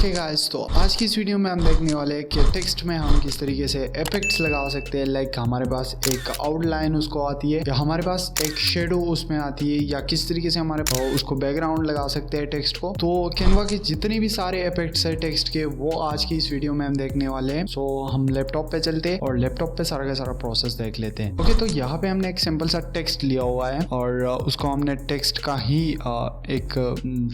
Okay guys, तो आज की इस वीडियो में हम देखने वाले हैं कि टेक्स्ट में हम किस तरीके से इफेक्ट्स लगा सकते हैं। लाइक हमारे पास एक आउटलाइन उसको आती है या हमारे पास एक शेडो उसमें आती है, या किस तरीके से हमारे उसको बैकग्राउंड लगा सकते हैं टेक्स्ट को। तो कैनवा के जितने भी सारे इफेक्ट्स है टेक्स्ट के, वो आज की इस वीडियो में हम देखने वाले हैं। सो हम लैपटॉप पे चलते हैं और लैपटॉप पे सारा का सारा प्रोसेस देख लेते हैं। ओके, तो यहाँ पे हमने एक सिंपल सा टेक्स्ट लिया हुआ है और उसको हमने टेक्स्ट का ही एक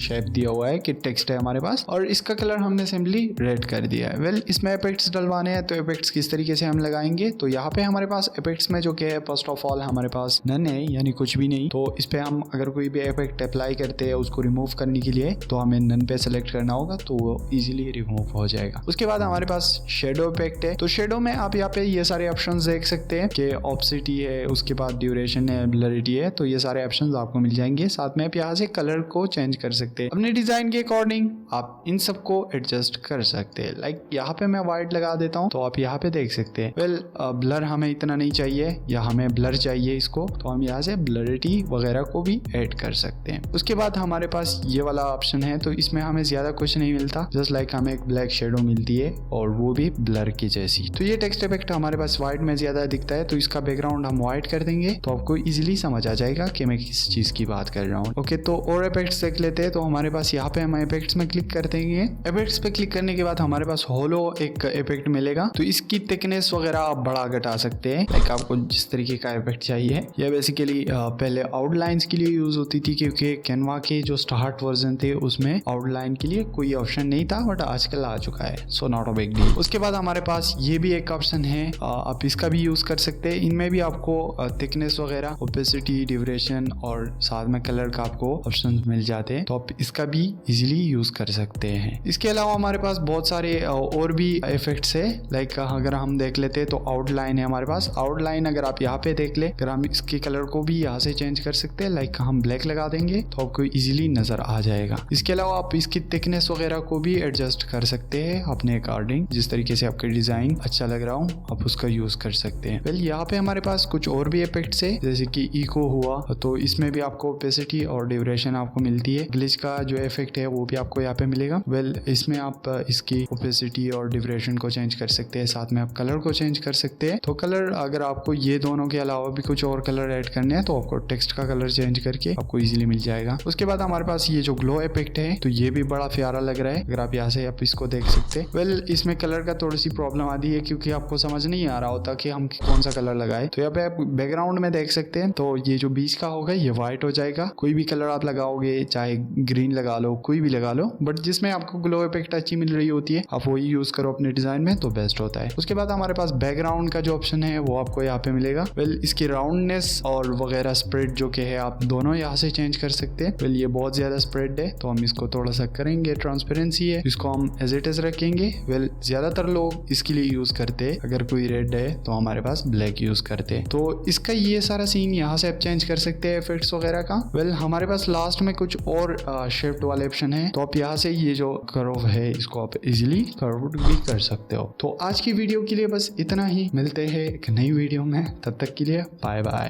शेप दिया हुआ है कि टेक्स्ट है हमारे पास, और इसका कलर हमने सिंपली रेड कर दिया है। वेल, इसमें इफेक्ट्स डलवाने हैं, तो इफेक्ट्स किस तरीके से हम लगाएंगे। तो यहाँ पे हमारे पास इफेक्ट्स में जो कि है, फर्स्ट ऑफ ऑल हमारे पास नन है, यानी कुछ भी नहीं। तो इस पे हम अगर कोई भी इफेक्ट अप्लाई करते हैं उसको रिमूव करने के लिए, तो हमें नन पे सेलेक्ट करना होगा, तो वो इजीली रिमूव हो जाएगा। उसके बाद हमारे पास शेडो इफेक्ट है। तो शेडो में आप यहाँ पे ये सारे ऑप्शंस देख सकते हैं कि ऑप्सिटी है, उसके बाद ड्यूरेशन है, ब्लरिटी है। तो ये सारे ऑप्शंस आपको मिल जाएंगे। साथ में आप यहाँ से कलर को चेंज कर सकते हैं अपने डिजाइन के अकॉर्डिंग। आप इन सबको एडजस्ट कर सकते हैं। लाइक यहाँ पे मैं वाइट लगा देता हूँ, तो आप यहाँ पे देख सकते हैं। वेल, ब्लर हमें इतना नहीं चाहिए या हमें ब्लर चाहिए इसको, तो हम यहाँ से ब्लरिटी वगैरह को भी ऐड कर सकते हैं। उसके बाद हमारे पास ये वाला ऑप्शन है। तो इसमें हमें ज्यादा कुछ नहीं मिलता, जस्ट लाइक हमें एक ब्लैक शेडो मिलती है और वो भी ब्लर की जैसी। तो ये टेक्स्ट इफेक्ट हमारे पास व्हाइट में ज्यादा दिखता है, तो इसका बैकग्राउंड हम व्हाइट कर देंगे, तो आपको इजिली समझ आ जाएगा कि मैं किस चीज की बात कर रहा हूँ। ओके, तो और इफेक्ट्स देख लेते हैं। तो हमारे पास यहाँ पे हम इफेक्ट्स में क्लिक कर देंगे। इफेक्ट्स पे क्लिक करने के बाद हमारे पास होलो एक इफेक्ट मिलेगा। तो इसकी थिकनेस वगैरह आप बढ़ा घटा सकते हैं, लाइक आपको जिस तरीके का इफेक्ट चाहिए। यह बेसिकली पहले आउटलाइंस के लिए यूज होती थी, क्योंकि कैनवा के जो स्टार्ट वर्जन थे उसमें आउटलाइन के लिए कोई ऑप्शन नहीं था, बट आजकल आ चुका है। So not a big deal. उसके बाद हमारे पास ये भी एक ऑप्शन है, आप इसका भी यूज कर सकते हैं। इनमें भी आपको थिकनेस वगैरह, ओपेसिटी, ड्यूरेशन और साथ में कलर का आपको ऑप्शन मिल जाते हैं, तो आप इसका भी इजिली यूज कर सकते हैं। इसके अलावा हमारे पास बहुत सारे और भी इफेक्ट्स है। लाइक अगर हम देख लेते हैं तो आउटलाइन है हमारे पास। आउटलाइन अगर आप यहाँ पे देख ले, अगर हम इसके कलर को भी यहाँ से चेंज कर सकते हैं। लाइक हम ब्लैक लगा देंगे तो आपको इजीली नजर आ जाएगा। इसके अलावा आप इसकी थिकनेस वगैरह को भी एडजस्ट कर सकते हैं अपने अकॉर्डिंग, जिस तरीके से आपका डिजाइन अच्छा लग रहा हो आप उसका यूज कर सकते हैं। वेल, यहाँ पे हमारे पास कुछ और भी इफेक्ट्स है, जैसे कि इको हुआ, तो इसमें भी आपको ओपेसिटी और ड्यूरेशन आपको मिलती है। ग्लिच का जो इफेक्ट है वो भी आपको यहाँ पे मिलेगा। वेल, इसमें आप इसकी ओपेसिटी और ड्यूरेशन को चेंज कर सकते हैं, साथ में आप कलर को चेंज कर सकते हैं। तो कलर, अगर आपको ये दोनों के अलावा भी कुछ और कलर ऐड करने हैं, तो आपको टेक्स्ट का कलर चेंज करके आपको इजीली मिल जाएगा। उसके बाद हमारे पास ये जो ग्लो इफेक्ट है, तो ये भी बड़ा प्यारा लग रहा है। अगर आप यहाँ से आप इसको देख सकते हैं। वेल, इसमें कलर का थोड़ी सी प्रॉब्लम आती है, क्योंकि आपको समझ नहीं आ रहा होता कि हम कौन सा कलर लगाए। तो यहाँ पे आप बैकग्राउंड में देख सकते हैं, तो ये जो बीच का होगा ये व्हाइट हो जाएगा। कोई भी कलर आप लगाओगे, चाहे ग्रीन लगा लो, कोई भी लगा लो, बट जिसमें आपको ग्लो इफेक्ट अच्छी मिल रही होती है आप वही यूज करो अपने डिजाइन में, तो बेस्ट होता है। उसके बाद हमारे पास बैकग्राउंड का जो ऑप्शन है वो आपको यहाँ पे मिलेगा। वेल, इसकी राउंडनेस और वगैरह स्प्रेड जो कि है, आप दोनों यहाँ से चेंज कर सकते हैं। वेल, ये बहुत ज्यादा स्प्रेड है, तो हम इसको थोड़ा सा करेंगे। ट्रांसपेरेंसी है, इसको हम एज इट इज रखेंगे। वेल, ज्यादातर लोग इसके लिए यूज करते हैं, अगर कोई रेड है तो हमारे पास ब्लैक यूज करते हैं। तो इसका ये सारा सीन यहाँ से आप चेंज कर सकते हैं इफेक्ट्स वगैरह का। वेल, हमारे पास लास्ट में कुछ और शिफ्ट वाले ऑप्शन है, तो आप यहाँ से ये जो कर्व है इसको आप इजीली कर्व भी कर सकते हो। तो आज की वीडियो के लिए बस इतना ही। मिलते हैं एक नई वीडियो में, तब तक के लिए बाय बाय।